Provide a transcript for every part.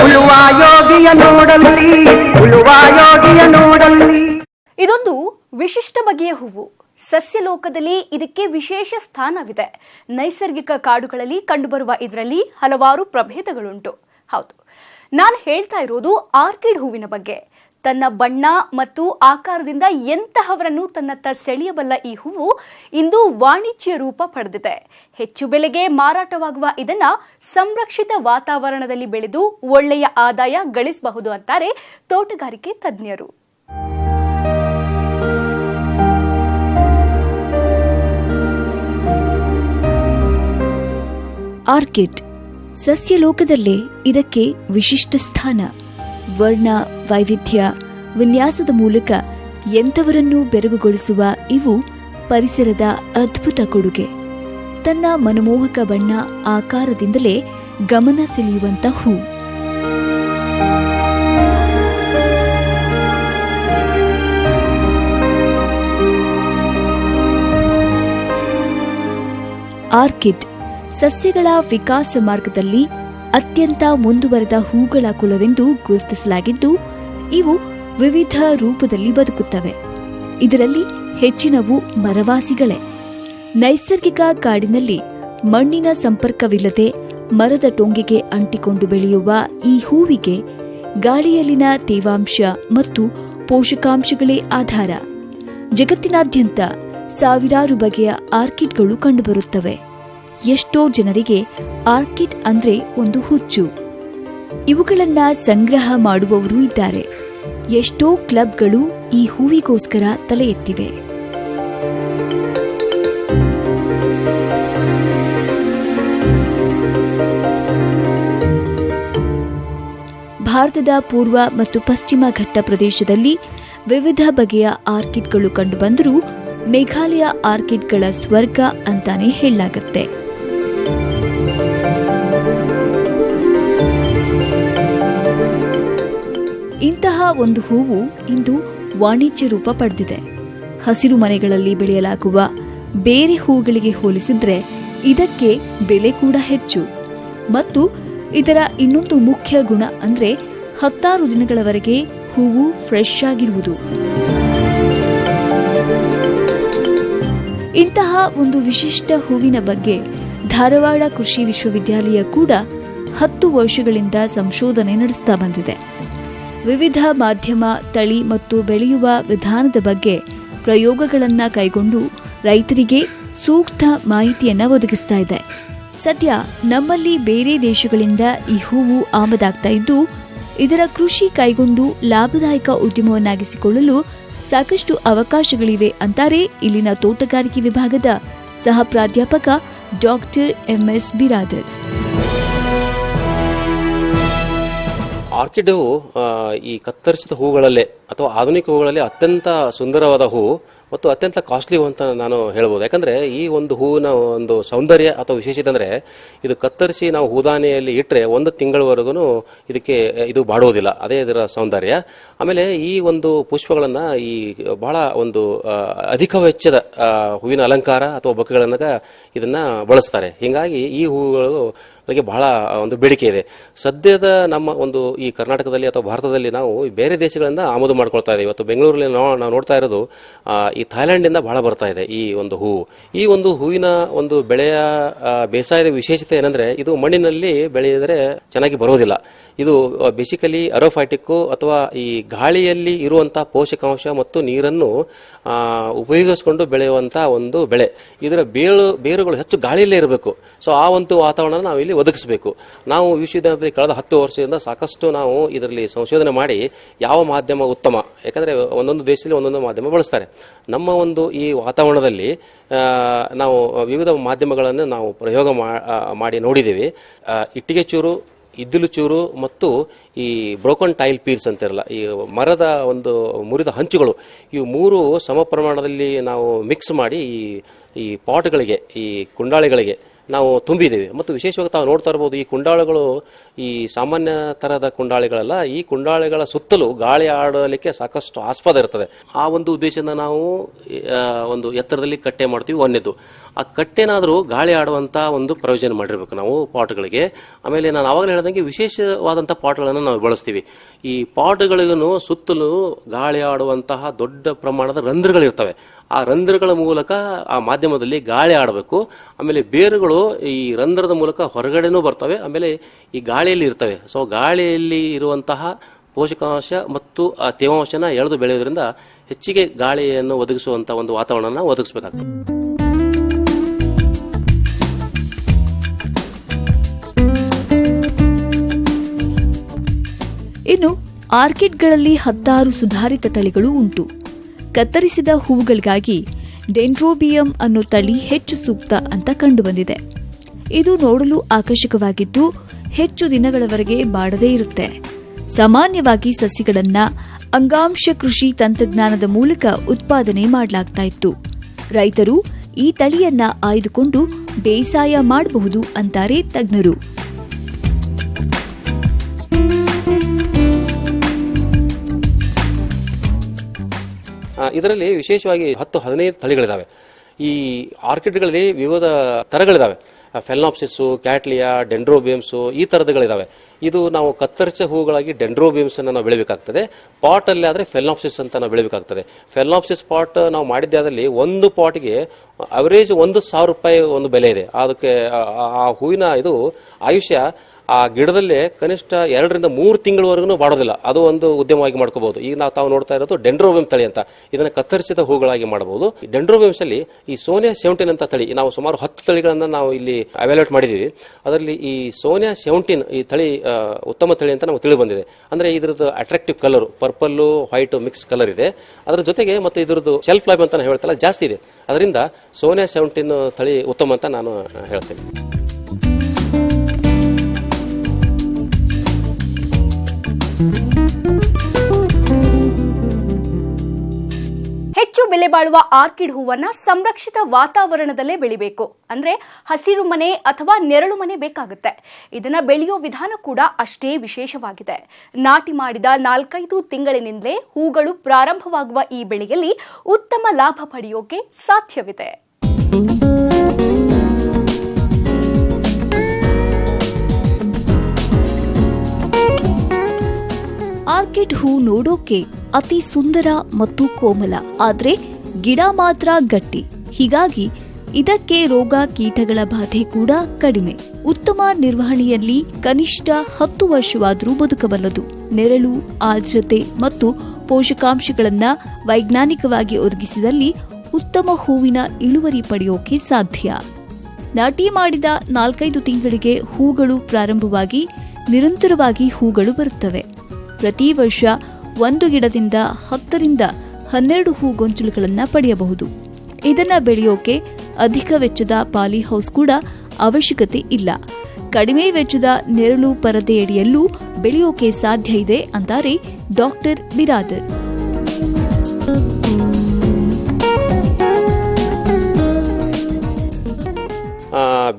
ಉಳುವ ಯೋಗಿಯ ನೋಡಲ್ಲಿ, ಉಳುವ ಯೋಗಿಯ ನೋಡಲ್ಲಿ. ಇದೊಂದು ವಿಶಿಷ್ಟ ಬಗೆಯ ಹೂವು. ಸಸ್ಯಲೋಕದಲ್ಲಿ ಇದಕ್ಕೆ ವಿಶೇಷ ಸ್ಥಾನವಿದೆ. ನೈಸರ್ಗಿಕ ಕಾಡುಗಳಲ್ಲಿ ಕಂಡುಬರುವ ಇದರಲ್ಲಿ ಹಲವಾರು ಪ್ರಭೇದಗಳುಂಟು. ಹೌದು, ನಾನು ಹೇಳ್ತಾ ಇರೋದು ಆರ್ಕಿಡ್ ಹೂವಿನ ಬಗ್ಗೆ. ತನ್ನ ಬಣ್ಣ ಮತ್ತು ಆಕಾರದಿಂದ ಎಂತಹವರನ್ನು ತನ್ನತ್ತ ಸೆಳೆಯಬಲ್ಲ ಈ ಹೂವು ಇಂದು ವಾಣಿಜ್ಯ ರೂಪ ಪಡೆದಿದೆ. ಹೆಚ್ಚು ಬೆಲೆಗೆ ಮಾರಾಟವಾಗುವ ಇದನ್ನ ಸಂರಕ್ಷಿತ ವಾತಾವರಣದಲ್ಲಿ ಬೆಳೆದು ಒಳ್ಳೆಯ ಆದಾಯ ಗಳಿಸಬಹುದು ಅಂತಾರೆ ತೋಟಗಾರಿಕೆ ತಜ್ಞರು. ಆರ್ಕಿಡ್ ಸಸ್ಯಲೋಕದಲ್ಲೇ ಇದಕ್ಕೆ ವಿಶಿಷ್ಟ ಸ್ಥಾನ. ವರ್ಣ ವೈವಿಧ್ಯ ವಿನ್ಯಾಸದ ಮೂಲಕ ಎಂಥವರನ್ನೂ ಬೆರಗುಗೊಳಿಸುವ ಇವು ಪರಿಸರದ ಅದ್ಭುತ ಕೊಡುಗೆ. ತನ್ನ ಮನಮೋಹಕ ಬಣ್ಣ ಆಕಾರದಿಂದಲೇ ಗಮನ ಸೆಳೆಯುವಂತ ಹೂ. ಆರ್ಕಿಡ್ ಸಸ್ಯಗಳ ವಿಕಾಸ ಮಾರ್ಗದಲ್ಲಿ ಅತ್ಯಂತ ಮುಂದುವರೆದ ಹೂಗಳ ಕುಲವೆಂದು ಗುರುತಿಸಲಾಗಿದ್ದು, ಇವು ವಿವಿಧ ರೂಪದಲ್ಲಿ ಬದುಕುತ್ತವೆ. ಇದರಲ್ಲಿ ಹೆಚ್ಚಿನವು ಮರವಾಸಿಗಳೇ. ನೈಸರ್ಗಿಕ ಕಾಡಿನಲ್ಲಿ ಮಣ್ಣಿನ ಸಂಪರ್ಕವಿಲ್ಲದೆ ಮರದ ಟೊಂಗೆಗೆ ಅಂಟಿಕೊಂಡು ಬೆಳೆಯುವ ಈ ಹೂವಿಗೆ ಗಾಳಿಯಲ್ಲಿನ ತೇವಾಂಶ ಮತ್ತು ಪೋಷಕಾಂಶಗಳೇ ಆಧಾರ. ಜಗತ್ತಿನಾದ್ಯಂತ ಸಾವಿರಾರು ಬಗೆಯ ಆರ್ಕಿಡ್ಗಳು ಕಂಡುಬರುತ್ತವೆ. ಎಷ್ಟೋ ಜನರಿಗೆ ಆರ್ಕಿಡ್ ಅಂದ್ರೆ ಒಂದು ಹುಚ್ಚು. ಇವುಗಳನ್ನ ಸಂಗ್ರಹ ಮಾಡುವವರೂ ಇದ್ದಾರೆ. ಎಷ್ಟೋ ಕ್ಲಬ್ಗಳು ಈ ಹೂವಿಗೋಸ್ಕರ ತಲೆ ಎತ್ತಿವೆ. ಭಾರತದ ಪೂರ್ವ ಮತ್ತು ಪಶ್ಚಿಮ ಘಟ್ಟ ಪ್ರದೇಶದಲ್ಲಿ ವಿವಿಧ ಬಗೆಯ ಆರ್ಕಿಡ್ಗಳು ಕಂಡುಬಂದರೂ ಮೇಘಾಲಯ ಆರ್ಕಿಡ್ಗಳ ಸ್ವರ್ಗ ಅಂತಾನೆ ಹೇಳಲಾಗುತ್ತೆ. ಇಂತಹ ಒಂದು ಹೂವು ಇಂದು ವಾಣಿಜ್ಯ ರೂಪ ಪಡೆದಿದೆ. ಹಸಿರು ಮನೆಗಳಲ್ಲಿ ಬೆಳೆಯಲಾಗುವ ಬೇರೆ ಹೂಗಳಿಗೆ ಹೋಲಿಸಿದ್ರೆ ಇದಕ್ಕೆ ಬೆಲೆ ಕೂಡ ಹೆಚ್ಚು. ಮತ್ತು ಇದರ ಇನ್ನೊಂದು ಮುಖ್ಯ ಗುಣ ಅಂದ್ರೆ 16 ದಿನಗಳವರೆಗೆ ಹೂವು ಫ್ರೆಶ್ ಆಗಿರುವುದು. ಇಂತಹ ಒಂದು ವಿಶಿಷ್ಟ ಹೂವಿನ ಬಗ್ಗೆ ಧಾರವಾಡ ಕೃಷಿ ವಿಶ್ವವಿದ್ಯಾಲಯ ಕೂಡ 10 ವರ್ಷಗಳಿಂದ ಸಂಶೋಧನೆ ನಡೆಸ್ತಾ ಬಂದಿದೆ. ವಿವಿಧ ಮಾಧ್ಯಮ, ತಳಿ ಮತ್ತು ಬೆಳೆಯುವ ವಿಧಾನದ ಬಗ್ಗೆ ಪ್ರಯೋಗಗಳನ್ನು ಕೈಗೊಂಡು ರೈತರಿಗೆ ಸೂಕ್ತ ಮಾಹಿತಿಯನ್ನ ಒದಗಿಸ್ತಾ ಇದೆ. ಸದ್ಯ ನಮ್ಮಲ್ಲಿ ಬೇರೆ ದೇಶಗಳಿಂದ ಈ ಹೂವು ಆಮದಾಗ್ತಾ ಇದ್ದು, ಇದರ ಕೃಷಿ ಕೈಗೊಂಡು ಲಾಭದಾಯಕ ಉದ್ಯಮವನ್ನಾಗಿಸಿಕೊಳ್ಳಲು ಸಾಕಷ್ಟು ಅವಕಾಶಗಳಿವೆ ಅಂತಾರೆ ಇಲ್ಲಿನ ತೋಟಗಾರಿಕೆ ವಿಭಾಗದ ಸಹ ಪ್ರಾಧ್ಯಾಪಕ ಡಾಕ್ಟರ್ MS ಬಿರಾದರ್. ಆರ್ಕಿಡ್ ಈ ಕತ್ತರಿಸಿದ ಹೂಗಳಲ್ಲೇ ಅಥವಾ ಆಧುನಿಕ ಹೂಗಳಲ್ಲಿ ಅತ್ಯಂತ ಸುಂದರವಾದ ಹೂ ಮತ್ತು ಅತ್ಯಂತ ಕಾಸ್ಟ್ಲಿ ಹೂ ಅಂತ ನಾನು ಹೇಳ್ಬೋದು. ಯಾಕಂದ್ರೆ ಈ ಒಂದು ಹೂವಿನ ಒಂದು ಸೌಂದರ್ಯ ಅಥವಾ ವಿಶೇಷತೆ ಅಂದ್ರೆ ಇದು ಕತ್ತರಿಸಿ ನಾವು ಹೂದಾನಿಯಲ್ಲಿ ಇಟ್ಟರೆ 1 ತಿಂಗಳವರೆಗೂ ಇದು ಬಾಡುವುದಿಲ್ಲ. ಅದೇ ಇದರ ಸೌಂದರ್ಯ. ಆಮೇಲೆ ಈ ಒಂದು ಪುಷ್ಪಗಳನ್ನ ಈ ಬಹಳ ಒಂದು ಅಧಿಕ ವೆಚ್ಚದ ಹೂವಿನ ಅಲಂಕಾರ ಅಥವಾ ಬೊಕ್ಕೆಗಳನ್ನ ಇದನ್ನ ಬಳಸ್ತಾರೆ. ಹೀಗಾಗಿ ಈ ಹೂಗಳು ಬಹಳ ಒಂದು ಬೇಡಿಕೆ ಇದೆ. ಸದ್ಯದ ನಮ್ಮ ಒಂದು ಈ ಕರ್ನಾಟಕದಲ್ಲಿ ಅಥವಾ ಭಾರತದಲ್ಲಿ ನಾವು ಬೇರೆ ದೇಶಗಳಿಂದ ಆಮದು ಮಾಡ್ಕೊಳ್ತಾ ಇದ್ದೀವಿ. ಇವತ್ತು ಬೆಂಗಳೂರಲ್ಲಿ ನಾವು ನೋಡ್ತಾ ಇರೋದು ಈ ಥೈಲ್ಯಾಂಡ್ ಇಂದ ಬಹಳ ಬರ್ತಾ ಇದೆ ಈ ಒಂದು ಹೂವು. ಈ ಒಂದು ಹೂವಿನ ಒಂದು ಬೆಳೆಯ ಬೇಸಾಯದ ವಿಶೇಷತೆ ಏನಂದ್ರೆ ಇದು ಮಣ್ಣಿನಲ್ಲಿ ಬೆಳೆಯಿದ್ರೆ ಚೆನ್ನಾಗಿ ಬರೋದಿಲ್ಲ. ಇದು ಬೇಸಿಕಲಿ ಅರೋಫೈಟಿಕ್ ಅಥವಾ ಈ ಗಾಳಿಯಲ್ಲಿ ಇರುವಂತಹ ಪೋಷಕಾಂಶ ಮತ್ತು ನೀರನ್ನು ಉಪಯೋಗಿಸಿಕೊಂಡು ಬೆಳೆಯುವಂತಹ ಒಂದು ಬೆಳೆ. ಇದರ ಬೇರುಗಳು ಹೆಚ್ಚು ಗಾಳಿಯಲ್ಲೇ ಇರಬೇಕು. ಸೊ ಆ ಒಂದು ವಾತಾವರಣ ನಾವು ಇಲ್ಲಿ ಒದಗಿಸಬೇಕು. ನಾವು ವಿಶ್ವವಿದ್ಯಾಲಯದಲ್ಲಿ ಕಳೆದ 10 ವರ್ಷದಿಂದ ಸಾಕಷ್ಟು ನಾವು ಇದರಲ್ಲಿ ಸಂಶೋಧನೆ ಮಾಡಿ ಯಾವ ಮಾಧ್ಯಮ ಉತ್ತಮ, ಯಾಕಂದ್ರೆ ಒಂದೊಂದು ದೇಶದಲ್ಲಿ ಒಂದೊಂದು ಮಾಧ್ಯಮ ಬಳಸ್ತಾರೆ. ನಮ್ಮ ಒಂದು ಈ ವಾತಾವರಣದಲ್ಲಿ ನಾವು ವಿವಿಧ ಮಾಧ್ಯಮಗಳನ್ನು ನಾವು ಪ್ರಯೋಗ ಮಾಡಿ ನೋಡಿದ್ದೀವಿ. ಇಟ್ಟಿಗೆ ಚೂರು, ಇದ್ದಿಲು ಚೂರು ಮತ್ತು ಈ ಬ್ರೋಕನ್ ಟೈಲ್ ಪೀಲ್ಸ್ ಅಂತಿರಲ್ಲ, ಈ ಮರದ ಒಂದು ಮುರಿದ ಹಂಚುಗಳು, ಇವು 3 ಸಮ ಪ್ರಮಾಣದಲ್ಲಿ ನಾವು ಮಿಕ್ಸ್ ಮಾಡಿ ಈ ಪಾಟ್ಗಳಿಗೆ, ಈ ಕುಂಡಾಳಿಗಳಿಗೆ ನಾವು ತುಂಬಿದ್ದೇವೆ. ಮತ್ತು ವಿಶೇಷವಾಗಿ ತಾವು ನೋಡ್ತಾ ಇರ್ಬೋದು, ಈ ಕುಂಡಾಳುಗಳು ಈ ಸಾಮಾನ್ಯ ತರಹದ ಕುಂಡಾಳಿಗಳಲ್ಲ, ಈ ಕುಂಡಾಳಿಗಳ ಸುತ್ತಲೂ ಗಾಳಿ ಆಡಲಿಕ್ಕೆ ಸಾಕಷ್ಟು ಆಸ್ಪದ ಇರ್ತದೆ. ಆ ಒಂದು ಉದ್ದೇಶದಿಂದ ನಾವು ಒಂದು ಎತ್ತರದಲ್ಲಿ ಕಟ್ಟೆ ಮಾಡ್ತೀವಿ. ಒಂದೇದು, ಆ ಕಟ್ಟೆನಾದರೂ ಗಾಳಿ ಆಡುವಂತ ಒಂದು ಪ್ರಯೋಜನ ಮಾಡಿರ್ಬೇಕು ನಾವು ಪಾಟ್ಗಳಿಗೆ. ಆಮೇಲೆ ನಾನು ಆವಾಗಲೇ ಹೇಳಿದಂಗೆ ವಿಶೇಷವಾದಂತಹ ಪಾಟ್ಗಳನ್ನು ನಾವು ಬಳಸ್ತೀವಿ. ಈ ಪಾಟ್ಗಳಿಗೂ ಸುತ್ತಲೂ ಗಾಳಿ ಆಡುವಂತಹ ದೊಡ್ಡ ಪ್ರಮಾಣದ ರಂಧ್ರಗಳಿರ್ತವೆ. ಆ ರಂಧ್ರಗಳ ಮೂಲಕ ಆ ಮಾಧ್ಯಮದಲ್ಲಿ ಗಾಳಿ ಆಡಬೇಕು. ಆಮೇಲೆ ಬೇರುಗಳು ಈ ರಂಧ್ರದ ಮೂಲಕ ಹೊರಗಡೆನೂ ಬರ್ತವೆ, ಆಮೇಲೆ ಈ ಗಾಳಿಯಲ್ಲಿ ಇರ್ತವೆ. ಸೊ ಗಾಳಿಯಲ್ಲಿ ಇರುವಂತಹ ಪೋಷಕಾಂಶ ಮತ್ತು ಆ ತೇವಾಂಶನ ಎಳೆದು ಬೆಳೆಯೋದ್ರಿಂದ ಹೆಚ್ಚಿಗೆ ಗಾಳಿಯನ್ನು ಒದಗಿಸುವಂತಹ ಒಂದು ವಾತಾವರಣ ಒದಗಿಸಬೇಕಾಗ್ತದೆ. ಇನ್ನು ಆರ್ಕಿಡ್ಗಳಲ್ಲಿ 10 ಸುಧಾರಿತ ತಳಿಗಳು ಉಂಟು. ಕತ್ತರಿಸಿದ ಹೂವುಗಳಿಗಾಗಿ ಡೆಂಡ್ರೋಬಿಯಂ ಅನ್ನೋ ತಳಿ ಹೆಚ್ಚು ಸೂಕ್ತ ಅಂತ ಕಂಡುಬಂದಿದೆ. ಇದು ನೋಡಲು ಆಕರ್ಷಕವಾಗಿದ್ದು ಹೆಚ್ಚು ದಿನಗಳವರೆಗೆ ಬಾಡದೇ ಇರುತ್ತೆ. ಸಾಮಾನ್ಯವಾಗಿ ಸಸಿಗಳನ್ನ ಅಂಗಾಂಶ ಕೃಷಿ ತಂತ್ರಜ್ಞಾನದ ಮೂಲಕ ಉತ್ಪಾದನೆ ಮಾಡಲಾಗ್ತಾ ಇತ್ತು. ರೈತರು ಈ ತಳಿಯನ್ನ ಆಯ್ದುಕೊಂಡು ಬೇಸಾಯ ಮಾಡಬಹುದು ಅಂತಾರೆ ತಜ್ಞರು. ಇದರಲ್ಲಿ ವಿಶೇಷವಾಗಿ 10-15 ತಳಿಗಳಿದಾವೆ. ಈ ಆರ್ಕಿಡ್ಗಳಲ್ಲಿ ವಿವಿಧ ತರಗಳಿದಾವೆ. ಫೆಲನಾಪ್ಸಿಸ್, ಕ್ಯಾಟ್ಲಿಯಾ, ಡೆಂಡ್ರೋಬಿಯಮ್ಸ್, ಈ ತರದಗಳಿದಾವೆ. ಇದು ನಾವು ಕತ್ತರಿಸಿದ ಹೂಗಳಾಗಿ ಡೆಂಡ್ರೋಬಿಯಮ್ಸ್ ಅನ್ನು ನಾವು ಬೆಳಿಬೇಕಾಗ್ತದೆ. ಪಾಟ್ ಅಲ್ಲಿ ಆದ್ರೆ ಫೆಲನಾಪ್ಸಿಸ್ ಅಂತ ನಾವು ಬೆಳಿಬೇಕಾಗ್ತದೆ. ಫೆಲನಾಪ್ಸಿಸ್ ಪಾಟ್ ನಾವು ಮಾಡಿದ್ದಾದಲ್ಲಿ ಒಂದು ಪಾಟ್ಗೆ ಅವರೇಜ್ 1,000 ರೂಪಾಯಿ ಒಂದು ಬೆಲೆ ಇದೆ. ಅದಕ್ಕೆ ಆ ಹೂವಿನ ಇದು ಆಯುಷ್ಯ ಆ ಗಿಡದಲ್ಲೇ ಕನಿಷ್ಠ 2 ರಿಂದ 3 ತಿಂಗಳವರೆಗೂ ಬಾಡೋದಿಲ್ಲ. ಅದು ಒಂದು ಉದ್ಯಮವಾಗಿ ಮಾಡ್ಕೋಬಹುದು. ಈಗ ನಾವು ತಾವು ನೋಡ್ತಾ ಇರೋದು ಡೆಂಡ್ರೋಬಿಯಂ ತಳಿ ಅಂತ. ಇದನ್ನ ಕತ್ತರಿಸಿದ ಹೂಗಳಾಗಿ ಮಾಡಬಹುದು. ಡೆಂಡ್ರೋಬಿಯಮ್ಸ್ ಅಲ್ಲಿ ಈ ಸೋನಿಯಾ 17 ಅಂತ ತಳಿ, ನಾವು ಸುಮಾರು 10 ತಳಿಗಳನ್ನ ನಾವು ಇಲ್ಲಿ ಅವ್ಯಾಲ್ಯೂಯೇಟ್ ಮಾಡಿದೀವಿ. ಅದರಲ್ಲಿ ಈ ಸೋನಿಯಾ 17 ಈ ತಳಿ ಉತ್ತಮ ತಳಿ ಅಂತ ನಮಗೆ ತಿಳಿದು ಬಂದಿದೆ. ಅಂದ್ರೆ ಇದ್ರದ್ದು attractive colour purple white mix colour ಇದೆ. ಅದರ ಜೊತೆಗೆ ಮತ್ತೆ ಇದ್ರದ್ದು ಶೆಲ್ಫ್ ಲೈಫ್ ಅಂತ ಹೇಳ್ತಲ್ಲ ಜಾಸ್ತಿ ಇದೆ. ಅದರಿಂದ ಸೋನಿಯಾ 17 ತಳಿ ಉತ್ತಮ ಅಂತ ನಾನು ಹೇಳ್ತೇನೆ. ಹೆಚ್ಚು ಬೆಲೆ ಬಾಳುವ ಆರ್ಕಿಡ್ ಹೂವನ್ನ ಸಂರಕ್ಷಿತ ವಾತಾವರಣದಲ್ಲೇ ಬೆಳಿಬೇಕು. ಅಂದ್ರೆ ಹಸಿರು ಮನೆ ಅಥವಾ ನೆರಳು ಮನೆ ಬೇಕಾಗುತ್ತೆ. ಇದನ್ನ ಬೆಳೆಯೋ ವಿಧಾನ ಕೂಡ ಅಷ್ಟೇ ವಿಶೇಷವಾಗಿದೆ. ನಾಟಿ ಮಾಡಿದ 4-5 ತಿಂಗಳಿನಿಂದಲೇ ಹೂಗಳು ಪ್ರಾರಂಭವಾಗುವ ಈ ಬೆಳೆಯಲ್ಲಿ ಉತ್ತಮ ಲಾಭ ಪಡೆಯೋಕೆ ಸಾಧ್ಯವಿದೆ. ಆರ್ಕಿಡ್ ಹೂ ನೋಡೋಕೆ ಅತಿ ಸುಂದರ ಮತ್ತು ಕೋಮಲ, ಆದ್ರೆ ಗಿಡ ಮಾತ್ರ ಗಟ್ಟಿ. ಹೀಗಾಗಿ ಇದಕ್ಕೆ ರೋಗ ಕೀಟಗಳ ಬಾಧೆ ಕೂಡ ಕಡಿಮೆ. ಉತ್ತಮ ನಿರ್ವಹಣೆಯಲ್ಲಿ ಕನಿಷ್ಠ 10 ವರ್ಷವಾದರೂ ಬದುಕಬಲ್ಲದು. ನೆರಳು, ಆರ್ದ್ರತೆ ಮತ್ತು ಪೋಷಕಾಂಶಗಳನ್ನ ವೈಜ್ಞಾನಿಕವಾಗಿ ಒದಗಿಸಿದಲ್ಲಿ ಉತ್ತಮ ಹೂವಿನ ಇಳುವರಿ ಪಡೆಯೋಕೆ ಸಾಧ್ಯ. ನಾಟಿ ಮಾಡಿದ 4-5 ತಿಂಗಳಿಗೆ ಹೂಗಳು ಪ್ರಾರಂಭವಾಗಿ ನಿರಂತರವಾಗಿ ಹೂಗಳು ಬರುತ್ತವೆ. ಪ್ರತಿ ವರ್ಷ ಒಂದು ಗಿಡದಿಂದ 10 ರಿಂದ 12 ಹೂ ಗೊಂಚಲುಗಳನ್ನು ಪಡೆಯಬಹುದು. ಇದನ್ನ ಬೆಳೆಯೋಕೆ ಅಧಿಕ ವೆಚ್ಚದ ಪಾಲಿಹೌಸ್ ಕೂಡ ಅವಶ್ಯಕತೆ ಇಲ್ಲ. ಕಡಿಮೆ ವೆಚ್ಚದ ನೆರಳು ಪರದೆಯಡಿಯಲ್ಲೂ ಬೆಳೆಯೋಕೆ ಸಾಧ್ಯ ಇದೆ ಅಂತಾರೆ ಡಾಕ್ಟರ್ ಬಿರಾದರ್.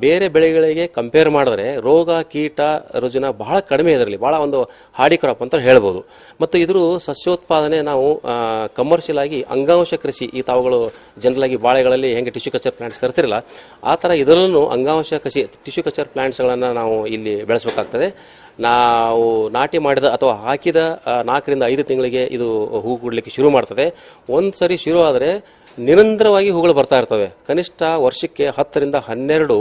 ಬೇರೆ ಬೆಳೆಗಳಿಗೆ ಕಂಪೇರ್ ಮಾಡಿದ್ರೆ ರೋಗ ಕೀಟ ರುಜಿನ ಬಹಳ ಕಡಿಮೆ, ಇದರಲ್ಲಿ ಬಹಳ ಒಂದು ಹಾರ್ಡಿ ಕ್ರಾಪ್ ಅಂತ ಹೇಳ್ಬೋದು. ಮತ್ತು ಇದ್ರ ಸಸ್ಯೋತ್ಪಾದನೆ ನಾವು ಕಮರ್ಷಿಯಲ್ ಆಗಿ ಅಂಗಾಂಶ ಕೃಷಿ, ಈ ತಾವುಗಳು ಜನರಲ್ ಆಗಿ ಬಾಳೆಗಳಲ್ಲಿ ಹೆಂಗೆ ಟಿಶ್ಯೂ ಕಲ್ಚರ್ ಪ್ಲಾಂಟ್ಸ್ ತರ್ತಿರಲ್ಲ ಆ ಥರ ಇದರಲ್ಲೂ ಅಂಗಾಂಶ ಕೃಷಿ ಟಿಶ್ಯೂ ಕಲ್ಚರ್ ಪ್ಲಾಂಟ್ಸ್ಗಳನ್ನು ನಾವು ಇಲ್ಲಿ ಬೆಳೆಸಬೇಕಾಗ್ತದೆ. ನಾವು ನಾಟಿ ಮಾಡಿದ ಅಥವಾ ಹಾಕಿದ 4 ರಿಂದ 5 ತಿಂಗಳಿಗೆ ಇದು ಹೂ ಕೊಡಲಿಕ್ಕೆ ಶುರು ಮಾಡ್ತದೆ. ಒಂದು ಸರಿ ಶುರು ಆದರೆ ನಿರಂತರವಾಗಿ ಹೂಗಳು ಬರ್ತಾ ಇರ್ತವೆ. ಕನಿಷ್ಠ ವರ್ಷಕ್ಕೆ 10 ರಿಂದ 12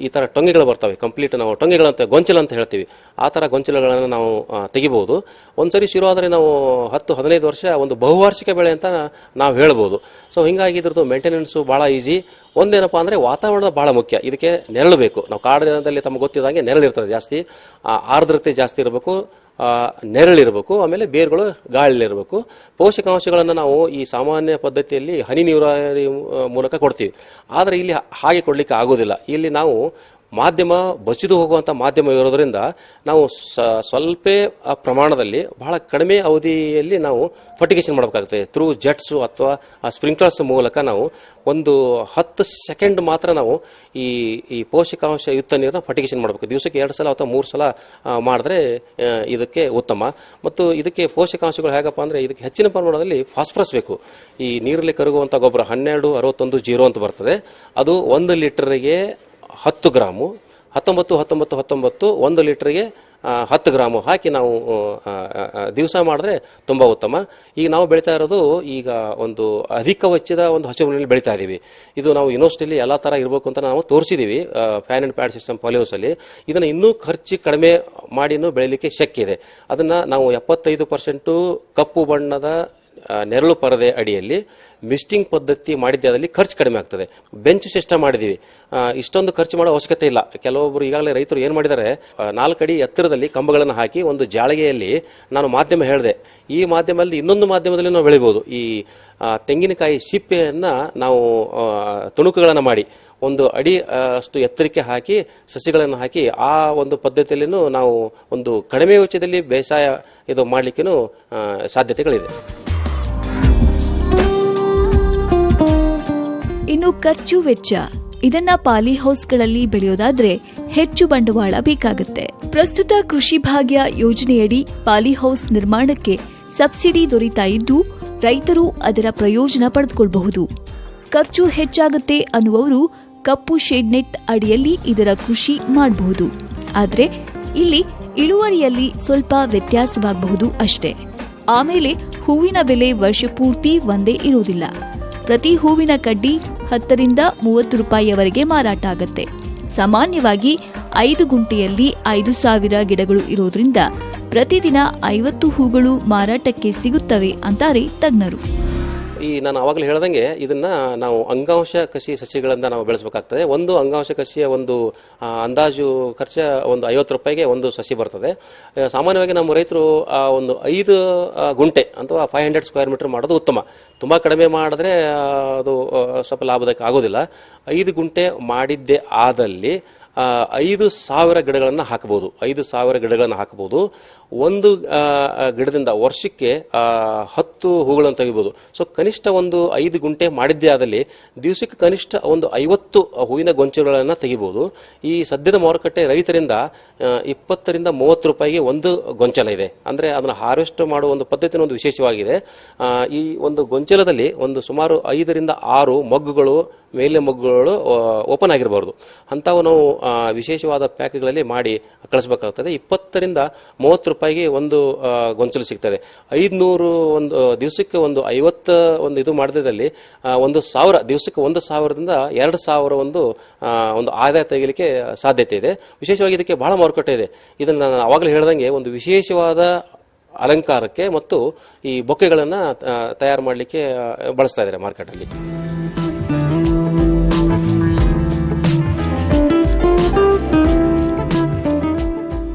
ಈ ತರ ಟೊಂಗೆಗಳು ಬರ್ತವೆ. ಕಂಪ್ಲೀಟ್ ನಾವು ಟೊಂಗೆಗಳಂತ ಗೊಂಚಲ ಅಂತ ಹೇಳ್ತೀವಿ. ಆ ತರ ಗೊಂಚಲಗಳನ್ನು ನಾವು ತೆಗಿಬಹುದು. ಒಂದ್ಸರಿ ಶುರು ಆದರೆ ನಾವು 10-15 ವರ್ಷ ಒಂದು ಬಹುವಾರ್ಷಿಕ ಬೆಳೆ ಅಂತ ನಾವು ಹೇಳ್ಬೋದು. ಸೊ ಹಿಂಗಾಗಿ ಇದ್ರದ್ದು ಮೇಂಟೆನೆನ್ಸ್ ಬಹಳ ಈಸಿ. ಒಂದೇನಪ್ಪ ಅಂದ್ರೆ ವಾತಾವರಣ ಬಹಳ ಮುಖ್ಯ. ಇದಕ್ಕೆ ನೆರಳು ಬೇಕು. ನಾವು ಕಾಡಿನಲ್ಲಿ ತಮಗೆ ಗೊತ್ತಿದ್ದಂಗೆ ನೆರಳು ಇರ್ತದೆ ಜಾಸ್ತಿ, ಆರ್ದ್ರತೆ ಜಾಸ್ತಿ ಇರಬೇಕು, ನೆರಳಿರಬೇಕು, ಆಮೇಲೆ ಬೇರುಗಳು ಗಾಳಿಲಿರಬೇಕು. ಪೋಷಕಾಂಶಗಳನ್ನು ನಾವು ಈ ಸಾಮಾನ್ಯ ಪದ್ಧತಿಯಲ್ಲಿ ಹನಿ ನೀರಾವರಿ ಮೂಲಕ ಕೊಡ್ತೀವಿ. ಆದರೆ ಇಲ್ಲಿ ಹಾಗೆ ಕೊಡಲಿಕ್ಕೆ ಆಗೋದಿಲ್ಲ. ಇಲ್ಲಿ ನಾವು ಮಾಧ್ಯಮ ಬಸಿದು ಹೋಗುವಂಥ ಮಾಧ್ಯಮ ಇರೋದ್ರಿಂದ ನಾವು ಸ್ವಲ್ಪ ಪ್ರಮಾಣದಲ್ಲಿ ಬಹಳ ಕಡಿಮೆ ಅವಧಿಯಲ್ಲಿ ನಾವು ಫರ್ಟಿಗೇಷನ್ ಮಾಡಬೇಕಾಗುತ್ತೆ. ಥ್ರೂ ಜೆಟ್ಸು ಅಥವಾ ಸ್ಪ್ರಿಂಕ್ಲರ್ಸ್ ಮೂಲಕ ನಾವು ಒಂದು 10 ಸೆಕೆಂಡ್ ಮಾತ್ರ ನಾವು ಈ ಪೋಷಕಾಂಶ ಯುಕ್ತ ನೀರನ್ನ ಫರ್ಟಿಗೇಷನ್ ಮಾಡಬೇಕು. ದಿವಸಕ್ಕೆ 2 ಸಲ ಅಥವಾ 3 ಸಲ ಮಾಡಿದ್ರೆ ಇದಕ್ಕೆ ಉತ್ತಮ. ಮತ್ತು ಇದಕ್ಕೆ ಪೋಷಕಾಂಶಗಳು ಹೇಗಪ್ಪ ಅಂದರೆ ಇದಕ್ಕೆ ಹೆಚ್ಚಿನ ಪ್ರಮಾಣದಲ್ಲಿ ಫಾಸ್ಫರಸ್ ಬೇಕು. ಈ ನೀರಲ್ಲಿ ಕರಗುವಂಥ ಗೊಬ್ಬರ 12-61-0 ಅಂತ ಬರ್ತದೆ. ಅದು 1 ಲೀಟರ್ಗೆ 10 ಗ್ರಾಮು, 19-19-19 1 ಲೀಟರ್ಗೆ 10 ಗ್ರಾಮು ಹಾಕಿ ನಾವು ದಿವಸ ಮಾಡಿದ್ರೆ ತುಂಬ ಉತ್ತಮ. ಈಗ ನಾವು ಬೆಳೀತಾ ಇರೋದು ಈಗ ಒಂದು ಅಧಿಕ ವೆಚ್ಚದ ಒಂದು ಹಸಿರು ಮನೆಯಲ್ಲಿ ಬೆಳೀತಾ ಇದ್ದೀವಿ. ಇದು ನಾವು ಯೂನಿವರ್ಸಿಟಿಯಲ್ಲಿ ಎಲ್ಲ ಥರ ಇರಬೇಕು ಅಂತ ನಾವು ತೋರಿಸಿದ್ದೀವಿ ಫ್ಯಾನ್ ಆ್ಯಂಡ್ ಪ್ಯಾಡ್ ಸಿಸ್ಟಮ್ ಪಾಲಿಹೌಸಲ್ಲಿ. ಇದನ್ನು ಇನ್ನೂ ಖರ್ಚು ಕಡಿಮೆ ಮಾಡಿನೂ ಬೆಳೀಲಿಕ್ಕೆ ಶಕ್ಯ ಇದೆ. ಅದನ್ನು ನಾವು 75% ಕಪ್ಪು ಬಣ್ಣದ ನೆರಳು ಪರದೆ ಅಡಿಯಲ್ಲಿ ಮಿಸ್ಟಿಂಗ್ ಪದ್ಧತಿ ಮಾಡಿದ್ದೆ ಅದರಲ್ಲಿ ಖರ್ಚು ಕಡಿಮೆ ಆಗ್ತದೆ. ಬೆಂಚ್ ಸಿಸ್ಟಮ್ ಮಾಡಿದ್ದೀವಿ. ಇಷ್ಟೊಂದು ಖರ್ಚು ಮಾಡೋ ಅವಶ್ಯಕತೆ ಇಲ್ಲ. ಕೆಲವೊಬ್ಬರು ಈಗಾಗಲೇ ರೈತರು ಏನು ಮಾಡಿದ್ದಾರೆ, 4 ಅಡಿ ಎತ್ತರದಲ್ಲಿ ಕಂಬಗಳನ್ನು ಹಾಕಿ ಒಂದು ಜಾಳಿಗೆಯಲ್ಲಿ ನಾನು ಮಾಧ್ಯಮ ಹೇಳಿದೆ, ಈ ಮಾಧ್ಯಮದಲ್ಲಿ ಇನ್ನೊಂದು ಮಾಧ್ಯಮದಲ್ಲಿ ನಾವು ಬೆಳಿಬೋದು. ಈ ತೆಂಗಿನಕಾಯಿ ಸಿಪ್ಪೆಯನ್ನು ನಾವು ತುಣುಕುಗಳನ್ನು ಮಾಡಿ 1 ಅಡಿ ಅಷ್ಟು ಎತ್ತರಕ್ಕೆ ಹಾಕಿ ಸಸಿಗಳನ್ನು ಹಾಕಿ ಆ ಒಂದು ಪದ್ಧತಿಯಲ್ಲಿನೂ ನಾವು ಒಂದು ಕಡಿಮೆ ವೆಚ್ಚದಲ್ಲಿ ಬೇಸಾಯ ಇದು ಮಾಡಲಿಕ್ಕೂ ಸಾಧ್ಯತೆಗಳಿದೆ. ಇನ್ನು ಖರ್ಚು ವೆಚ್ಚ, ಇದನ್ನ ಪಾಲಿಹೌಸ್ಗಳಲ್ಲಿ ಬೆಳೆಯೋದಾದ್ರೆ ಹೆಚ್ಚು ಬಂಡವಾಳ ಬೇಕಾಗುತ್ತೆ. ಪ್ರಸ್ತುತ ಕೃಷಿ ಭಾಗ್ಯ ಯೋಜನೆಯಡಿ ಪಾಲಿಹೌಸ್ ನಿರ್ಮಾಣಕ್ಕೆ ಸಬ್ಸಿಡಿ ದೊರೀತಾ ಇದ್ದು ರೈತರು ಅದರ ಪ್ರಯೋಜನ ಪಡೆದುಕೊಳ್ಳಬಹುದು. ಖರ್ಚು ಹೆಚ್ಚಾಗುತ್ತೆ ಅನ್ನುವವರು ಕಪ್ಪು ಶೇಡ್ ನೆಟ್ ಅಡಿಯಲ್ಲಿ ಇದರ ಕೃಷಿ ಮಾಡಬಹುದು. ಆದ್ರೆ ಇಲ್ಲಿ ಇಳುವರಿಯಲ್ಲಿ ಸ್ವಲ್ಪ ವ್ಯತ್ಯಾಸವಾಗಬಹುದು ಅಷ್ಟೇ. ಆಮೇಲೆ ಹೂವಿನ ಬೆಲೆ ವರ್ಷ ಪೂರ್ತಿ ಒಂದೇ ಇರುವುದಿಲ್ಲ. ಪ್ರತಿ ಹೂವಿನ ಕಡ್ಡಿ 10 ರಿಂದ 30 ರೂಪಾಯಿಯವರೆಗೆ ಮಾರಾಟ ಆಗುತ್ತೆ. ಸಾಮಾನ್ಯವಾಗಿ 5 ಗುಂಟೆಯಲ್ಲಿ 5,000 ಗಿಡಗಳು ಇರೋದ್ರಿಂದ ಪ್ರತಿದಿನ 50 ಹೂಗಳು ಮಾರಾಟಕ್ಕೆ ಸಿಗುತ್ತವೆ ಅಂತಾರೆ ತಜ್ಞರು. ಈ ನಾನು ಆವಾಗಲೇ ಹೇಳ್ದಂಗೆ ಇದನ್ನ ನಾವು ಅಂಗಾಂಶ ಕಸಿ ಸಸಿಗಳಿಂದ ನಾವು ಬೆಳೆಸಬೇಕಾಗ್ತದೆ. ಒಂದು ಅಂಗಾಂಶ ಕಸಿಯ ಒಂದು ಅಂದಾಜು ಖರ್ಚು ಒಂದು 50 ರೂಪಾಯಿಗೆ ಒಂದು ಸಸಿ ಬರ್ತದೆ. ಸಾಮಾನ್ಯವಾಗಿ ನಮ್ಮ ರೈತರು ಒಂದು 5 ಗುಂಟೆ ಅಥವಾ 500 ಸ್ಕ್ವೇರ್ ಮೀಟರ್ ಮಾಡೋದು ಉತ್ತಮ. ತುಂಬಾ ಕಡಿಮೆ ಮಾಡಿದ್ರೆ ಅದು ಸ್ವಲ್ಪ ಲಾಭದಾಯಕ ಆಗೋದಿಲ್ಲ. 5 ಗುಂಟೆ ಮಾಡಿದ್ದೇ ಆದಲ್ಲಿ 5,000 ಗಿಡಗಳನ್ನು ಹಾಕಬಹುದು. 5,000 ಗಿಡಗಳನ್ನು ಹಾಕಬಹುದು. ಒಂದು ಗಿಡದಿಂದ ವರ್ಷಕ್ಕೆ 10 ಹೂಗಳನ್ನು ತೆಗಿಬಹುದು. ಸೊ ಕನಿಷ್ಠ ಒಂದು 5 ಗುಂಟೆ ಮಾಡಿದ್ದೇ ಆದಲ್ಲಿ ದಿವಸಕ್ಕೆ ಕನಿಷ್ಠ ಒಂದು 50 ಹೂವಿನ ಗೊಂಚಲುಗಳನ್ನು ತೆಗಿಬಹುದು. ಈ ಸದ್ಯದ ಮಾರುಕಟ್ಟೆ ರೈತರಿಂದ 20 ರಿಂದ 30 ರೂಪಾಯಿಗೆ ಒಂದು ಗೊಂಚಲ ಇದೆ. ಅಂದ್ರೆ ಅದನ್ನು ಹಾರ್ವೆಸ್ಟ್ ಮಾಡುವ ಒಂದು ಪದ್ಧತಿ ಒಂದು ವಿಶೇಷವಾಗಿದೆ. ಈ ಒಂದು ಗೊಂಚಲದಲ್ಲಿ ಒಂದು ಸುಮಾರು 5 ರಿಂದ 6 ಮೊಗ್ಗುಗಳು, ಮೇಲೆ ಮೊಗ್ಗುಗಳು ಓಪನ್ ಆಗಿರಬಾರ್ದು. ಅಂಥವು ನಾವು ವಿಶೇಷವಾದ ಪ್ಯಾಕ್ಗಳಲ್ಲಿ ಮಾಡಿ ಕಳಿಸಬೇಕಾಗ್ತದೆ. 20 ರಿಂದ 30 ರೂಪಾಯಿಗೆ ಒಂದು ಗೊಂಚಲು ಸಿಗ್ತದೆ. 500 ಒಂದು ದಿವಸಕ್ಕೆ ಒಂದು 50 ಒಂದು ಇದು ಮಾಡಿದಲ್ಲಿ 1,000 ದಿವಸಕ್ಕೆ 1,000 ರಿಂದ 2,000 ಒಂದು ಆದಾಯ ತೆಗಿಲಿಕ್ಕೆ ಸಾಧ್ಯತೆ ಇದೆ. ವಿಶೇಷವಾಗಿ ಇದಕ್ಕೆ ಬಹಳ ಮಾರುಕಟ್ಟೆ ಇದೆ. ಇದನ್ನು ನಾನು ಅವಾಗಲೇ ಹೇಳ್ದಂಗೆ ಒಂದು ವಿಶೇಷವಾದ ಅಲಂಕಾರಕ್ಕೆ ಮತ್ತು ಈ ಬೊಕ್ಕೆಗಳನ್ನು ತಯಾರು ಮಾಡಲಿಕ್ಕೆ ಬಳಸ್ತಾ ಇದ್ದಾರೆ ಮಾರ್ಕೆಟಲ್ಲಿ.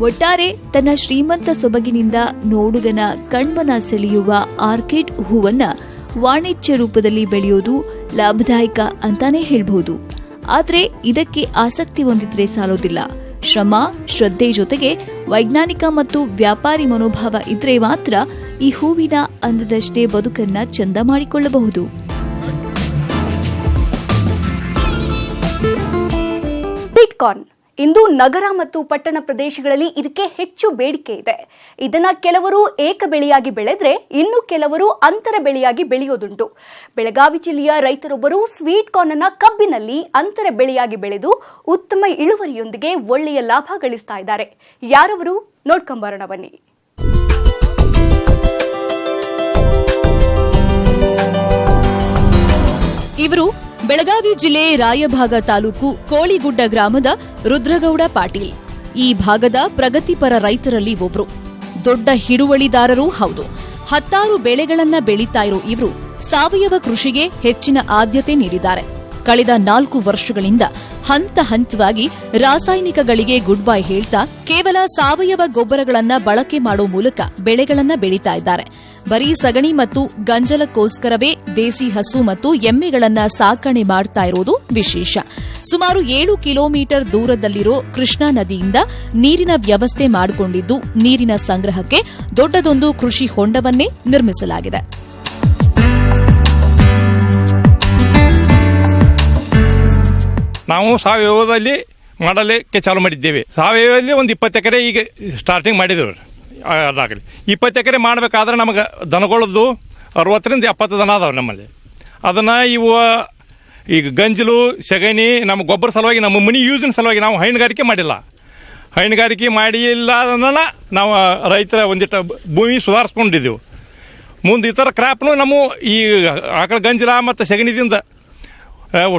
ಒಟ್ಟಾರೆ ತನ್ನ ಶ್ರೀಮಂತ ಸೊಬಗಿನಿಂದ ನೋಡುಗನ ಕಣ್ಮನ ಸೆಳೆಯುವ ಆರ್ಕಿಡ್ ಹೂವನ್ನ ವಾಣಿಜ್ಯ ರೂಪದಲ್ಲಿ ಬೆಳೆಯೋದು ಲಾಭದಾಯಕ ಅಂತಾನೆ ಹೇಳ್ಬಹುದು. ಆದ್ರೆ ಇದಕ್ಕೆ ಆಸಕ್ತಿ ಹೊಂದಿದ್ರೆ ಸಾಲೋದಿಲ್ಲ. ಶ್ರಮ, ಶ್ರದ್ಧೆ ಜೊತೆಗೆ ವೈಜ್ಞಾನಿಕ ಮತ್ತು ವ್ಯಾಪಾರಿ ಮನೋಭಾವ ಇದ್ರೆ ಮಾತ್ರ ಈ ಹೂವಿನ ಅಂದದಷ್ಟೇ ಬದುಕನ್ನ ಚಂದ ಮಾಡಿಕೊಳ್ಳಬಹುದು. ಸ್ವೀಟ್ ಕಾರ್ನ್ ಇಂದು ನಗರ ಮತ್ತು ಪಟ್ಟಣ ಪ್ರದೇಶಗಳಲ್ಲಿ ಇದಕ್ಕೆ ಹೆಚ್ಚು ಬೇಡಿಕೆ ಇದೆ. ಇದನ್ನ ಕೆಲವರು ಏಕ ಬೆಳೆಯಾಗಿ ಬೆಳೆದ್ರೆ ಇನ್ನು ಕೆಲವರು ಅಂತರ ಬೆಳೆಯಾಗಿ ಬೆಳೆಯೋದುಂಟು. ಬೆಳಗಾವಿ ಜಿಲ್ಲೆಯ ರೈತರೊಬ್ಬರು ಸ್ವೀಟ್ ಕಾರ್ನ್ ಅನ್ನ ಕಬ್ಬಿನಲ್ಲಿ ಅಂತರ ಬೆಳೆಯಾಗಿ ಬೆಳೆದು ಉತ್ತಮ ಇಳುವರಿಯೊಂದಿಗೆ ಒಳ್ಳೆಯ ಲಾಭ ಗಳಿಸ್ತಾ ಇದ್ದಾರೆ. ಯಾರವರು ನೋಡ್ಕೊಂಬರೋಣ ಬನ್ನಿ. ಇವರು ಬೆಳಗಾವಿ ಜಿಲ್ಲೆ ರಾಯಭಾಗ ತಾಲೂಕು ಕೋಳಿಗುಡ್ಡ ಗ್ರಾಮದ ರುದ್ರಗೌಡ ಪಾಟೀಲ್. ಈ ಭಾಗದ ಪ್ರಗತಿಪರ ರೈತರಲ್ಲಿ ಒಬ್ರು. ದೊಡ್ಡ ಹಿಡುವಳಿದಾರರೂ ಹೌದು. 10 ಬೆಳೆಗಳನ್ನ ಬೆಳೀತಾ ಇರೋ ಇವರು ಸಾವಯವ ಕೃಷಿಗೆ ಹೆಚ್ಚಿನ ಆದ್ಯತೆ ನೀಡಿದ್ದಾರೆ. ಕಳೆದ 4 ವರ್ಷಗಳಿಂದ ಹಂತ ಹಂತವಾಗಿ ರಾಸಾಯನಿಕಗಳಿಗೆ ಗುಡ್ ಬೈ ಹೇಳ್ತಾ ಕೇವಲ ಸಾವಯವ ಗೊಬ್ಬರಗಳನ್ನ ಬಳಕೆ ಮಾಡೋ ಮೂಲಕ ಬೆಳೆಗಳನ್ನ ಬೆಳೀತಾ ಇದ್ದಾರೆ. ಬರೀ ಸಗಣಿ ಮತ್ತು ಗಂಜಲಕ್ಕೋಸ್ಕರವೇ ದೇಸಿ ಹಸು ಮತ್ತು ಎಮ್ಮೆಗಳನ್ನ ಸಾಕಣೆ ಮಾಡ್ತಾ ಇರೋದು ವಿಶೇಷ. ಸುಮಾರು 7 ಕಿಲೋಮೀಟರ್ ದೂರದಲ್ಲಿರೋ ಕೃಷ್ಣಾ ನದಿಯಿಂದ ನೀರಿನ ವ್ಯವಸ್ಥೆ ಮಾಡಿಕೊಂಡಿದ್ದು ನೀರಿನ ಸಂಗ್ರಹಕ್ಕೆ ದೊಡ್ಡದೊಂದು ಕೃಷಿ ಹೊಂಡವನ್ನೇ ನಿರ್ಮಿಸಲಾಗಿದೆ. ನಾವು ಸಾವಯವದಲ್ಲಿ ಮಾಡಲಿಕ್ಕೆ ಚಾಲು ಮಾಡಿದ್ದೇವೆ. ಸಾವಯವದಲ್ಲಿ ಒಂದು 20 ಎಕರೆ ಈಗ ಸ್ಟಾರ್ಟಿಂಗ್ ಮಾಡಿದ್ದೇವೆ. ಅದಾಗಲಿ 20 ಎಕರೆ ಮಾಡಬೇಕಾದ್ರೆ ನಮಗೆ ದನಗಳದ್ದು 60ರಿಂದ 70 ದನ ಅದಾವೆ ನಮ್ಮಲ್ಲಿ. ಅದನ್ನು ಈಗ ಗಂಜಲು ಸೆಗಣಿ ನಮ್ಮ ಗೊಬ್ಬರ ಸಲುವಾಗಿ ನಮ್ಮ ಮನಿ ಯೂಸಿನ ಸಲುವಾಗಿ ನಾವು ಹೈನುಗಾರಿಕೆ ಮಾಡಿಲ್ಲ. ಹೈನುಗಾರಿಕೆ ಮಾಡಿಲ್ಲ ಅದನ್ನು ನಾವು ರೈತರ ಒಂದಿಟ್ಟು ಭೂಮಿ ಸುಧಾರಿಸ್ಕೊಂಡಿದ್ದೆವು. ಮುಂದೆ ಈ ಥರ ಕ್ರಾಪ್ನು ನಮ್ಮ ಈ ಆಕಳ ಗಂಜಲ ಮತ್ತು ಸೆಗಣಿದಿಂದ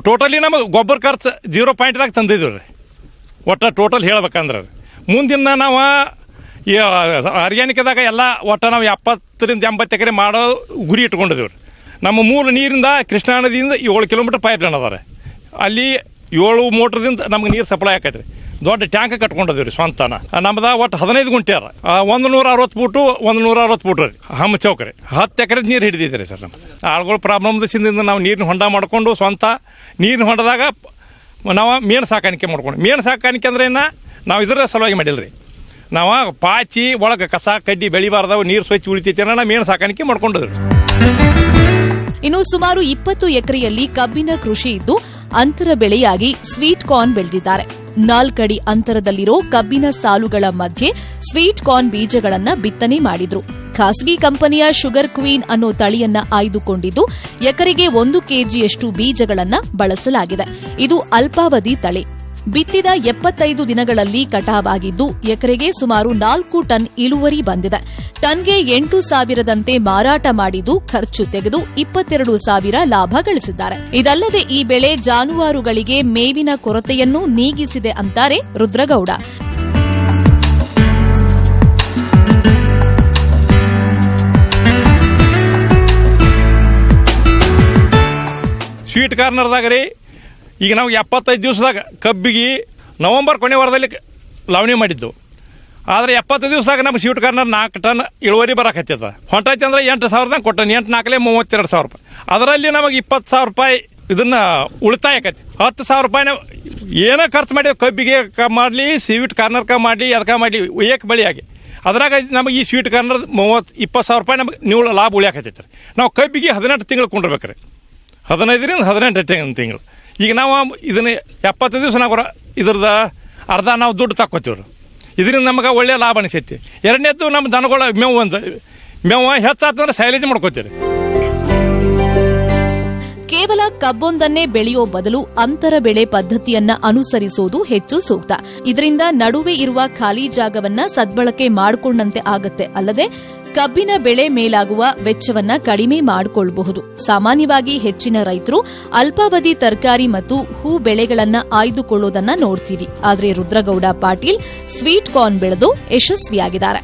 ಟೋಟಲಿ ನಮಗೆ ಗೊಬ್ಬರ ಖರ್ಚು 0 ಪಾಯಿಂಟ್ದಾಗ ತಂದಿದ್ದೀವಿ ರೀ. ಒಟ್ಟು ಟೋಟಲ್ ಹೇಳ್ಬೇಕಂದ್ರೆ ಮುಂದಿನ ನಾವು ಈ ಆರ್ಗ್ಯಾನಿಕ್ದಾಗ ಎಲ್ಲ ಒಟ್ಟು ನಾವು 70ರಿಂದ 80 ಎಕರೆ ಮಾಡೋ ಗುರಿ ಇಟ್ಕೊಂಡಿದ್ದೀವಿ ರೀ. ನಮ್ಮ ಮೂಲ ನೀರಿಂದ ಕೃಷ್ಣಾ ನದಿಯಿಂದ 7 ಕಿಲೋಮೀಟರ್ ಪೈಪ್ ಲೈನ್ ಅದಾವೆ. ಅಲ್ಲಿ 7 ಮೋಟ್ರದಿಂದ ನಮ್ಗೆ ನೀರು ಸಪ್ಲೈ ಆಕೈತೆ ರೀ. ದೊಡ್ಡ ಟ್ಯಾಂಕ್ ಕಟ್ಕೊಂಡಿದ್ದೀವಿ ರೀ ಸ್ವಂತನ. ನಮ್ದು ಒಟ್ಟು 15 ಗುಂಟೆ ಅದ. 160 ಫೂಟು 160 ಫೂಟ್ ರೀ ಹಮ್ಮ ಚೌಕ್ರಿ 10 ಎಕರೆ ನೀರು ಹಿಡಿದಿದೆ ರೀ ಸರ್. ನಮ್ದು ಆಳುಗಳ ಪ್ರಾಬ್ಲಮ್ದಿಂದ ನಾವು ನೀರಿನ ಹೊಂಡ ಮಾಡ್ಕೊಂಡು ಸ್ವಂತ ನೀರಿನ ಹೊಂಡದಾಗ ನಾವು ಮೀನು ಸಾಕಾಣಿಕೆ ಮಾಡ್ಕೊಂಡು. ಮೀನು ಸಾಕಾಣಿಕೆ ಅಂದ್ರೆ ನಾವು ಇದರ ಸಲುವಾಗಿ ಮಾಡಿಲ್ಲ ರೀ. ನಾವು ಪಾಚಿ ಒಳಗೆ ಕಸ ಕಡ್ಡಿ ಬೆಳಿಬಾರ್ದವು ನೀರು ಸ್ವಚ್ಛ ಉಳಿತೈತಿ ಅನ್ನೋ ಮೀನು ಸಾಕಾಣಿಕೆ ಮಾಡ್ಕೊಂಡಿದ್ರಿ. ಇನ್ನು ಸುಮಾರು 20 ಎಕರೆಯಲ್ಲಿ ಕಬ್ಬಿನ ಕೃಷಿ ಇದ್ದು ಅಂತರ ಬೆಳೆಯಾಗಿ ಸ್ವೀಟ್ ಕಾರ್ನ್ ಬೆಳೆದಿದ್ದಾರೆ. 4 ಅಡಿ ಅಂತರದಲ್ಲಿರೋ ಕಬ್ಬಿನ ಸಾಲುಗಳ ಮಧ್ಯೆ ಸ್ವೀಟ್ ಕಾರ್ನ್ ಬೀಜಗಳನ್ನ ಬಿತ್ತನೆ ಮಾಡಿದ್ರು. ಖಾಸಗಿ ಕಂಪನಿಯ ಶುಗರ್ ಕ್ವೀನ್ ಅನ್ನೋ ತಳಿಯನ್ನ ಆಯ್ದುಕೊಂಡಿದ್ದು ಎಕರೆಗೆ 1 ಕೆಜಿಯಷ್ಟು ಬೀಜಗಳನ್ನ ಬಳಸಲಾಗಿದೆ. ಇದು ಅಲ್ಪಾವಧಿ ತಳಿ. ಬಿತ್ತಿದ 75 ದಿನಗಳಲ್ಲಿ ಕಟಾವಾಗಿದ್ದು ಎಕರೆಗೆ ಸುಮಾರು 4 ಟನ್ ಇಳುವರಿ ಬಂದಿದೆ. ಟನ್ಗೆ 8,000ದಂತೆ ಮಾರಾಟ ಮಾಡಿದ್ದು ಖರ್ಚು ತೆಗೆದು 22,000 ಲಾಭ ಗಳಿಸಿದ್ದಾರೆ. ಇದಲ್ಲದೆ ಈ ಬೆಳೆ ಜಾನುವಾರುಗಳಿಗೆ ಮೇವಿನ ಕೊರತೆಯನ್ನೂ ನೀಗಿಸಿದೆ ಅಂತಾರೆ ರುದ್ರಗೌಡ. ಸ್ವೀಟ್ ಕಾರ್ನರ್ದಾಗ ರೀ ಈಗ ನಾವು 75 ದಿವಸದಾಗ ಕಬ್ಬಿಗೆ ನವಂಬರ್ ಕೊನೆ ವಾರದಲ್ಲಿ ಲಾವಣಿ ಮಾಡಿದ್ದು. ಆದರೆ 70 ದಿವಸದಾಗ ನಮ್ಮ ಸ್ವೀಟ್ ಕಾರ್ನರ್ 4 ಟನ್ ಇಳುವರಿ ಬರಕತ್ತದ. ಹೊಂಟೈತಿ ಅಂದ್ರೆ 8,000ದಾಗ ಕೊಟ್ಟನು. 8 4 32,000 ರೂಪಾಯಿ. ಅದರಲ್ಲಿ ನಮಗೆ 20,000 ರೂಪಾಯಿ ಇದನ್ನು ಉಳಿತಾಯ ಆಕೈತಿ. 10,000 ರೂಪಾಯಿನ ಏನೋ ಖರ್ಚು ಮಾಡಿ ಕಬ್ಬಿಗೆ ಮಾಡಲಿ ಸ್ವೀಟ್ ಕಾರ್ನರ್ಕ ಮಾಡಲಿ ಅದಕ್ಕೆ ಮಾಡಲಿ ಏಕ ಬಳಿಯಾಗಿ ಅದ್ರಾಗ ನಮಗೆ ಈ ಸ್ವೀಟ್ ಕಾರ್ನರ್ 20,000 ರೂಪಾಯಿ ನಮಗೆ ನೀವು ಲಾಭ ಉಳಿಯಾಕತ್ತೈತೆ ರೀ. ನಾವು ಕಬ್ಬಿಗೆ 18 ತಿಂಗಳು ಕೊಂಡಿರ್ಬೇಕು ರೀ. 15ರಿಂದ 18 ತಿಂಗಳು. ಈಗ ನಾವು ಇದನ್ನ 70 ದಿವಸ ನಾವು ಇದ್ರದ ಅರ್ಧ ನಾವು ದುಡ್ಡು ತಕ್ಕೋತೀವ್ರಿ. ಇದರಿಂದ ನಮಗೆ ಒಳ್ಳೆಯ ಲಾಭ ಅನಿಸೈತಿ. ಎರಡನೇದ್ದು ನಮ್ಮ ದನಗಳ ಮೇವು ಹೆಚ್ಚಾತಂದ್ರೆ ಸೈಲೇಜ್ ಮಾಡ್ಕೋತೀರಿ. ಕೇವಲ ಕಬ್ಬೊಂದನ್ನೇ ಬೆಳೆಯೋ ಬದಲು ಅಂತರ ಬೆಳೆ ಪದ್ಧತಿಯನ್ನ ಅನುಸರಿಸೋದು ಹೆಚ್ಚು ಸೂಕ್ತ. ಇದರಿಂದ ನಡುವೆ ಇರುವ ಖಾಲಿ ಜಾಗವನ್ನ ಸದ್ಬಳಕೆ ಮಾಡಿಕೊಂಡಂತೆ ಆಗತ್ತೆ. ಅಲ್ಲದೆ ಕಬ್ಬಿನ ಬೆಳೆ ಮೇಲಾಗುವ ವೆಚ್ಚವನ್ನ ಕಡಿಮೆ ಮಾಡಿಕೊಳ್ಳಬಹುದು. ಸಾಮಾನ್ಯವಾಗಿ ಹೆಚ್ಚಿನ ರೈತರು ಅಲ್ಪಾವಧಿ ತರಕಾರಿ ಮತ್ತು ಹೂ ಬೆಳೆಗಳನ್ನ ಆಯ್ದುಕೊಳ್ಳೋದನ್ನ ನೋಡ್ತೀವಿ. ಆದರೆ ರುದ್ರಗೌಡ ಪಾಟೀಲ್ ಸ್ವೀಟ್ ಕಾರ್ನ್ ಬೆಳೆದು ಯಶಸ್ವಿಯಾಗಿದ್ದಾರೆ.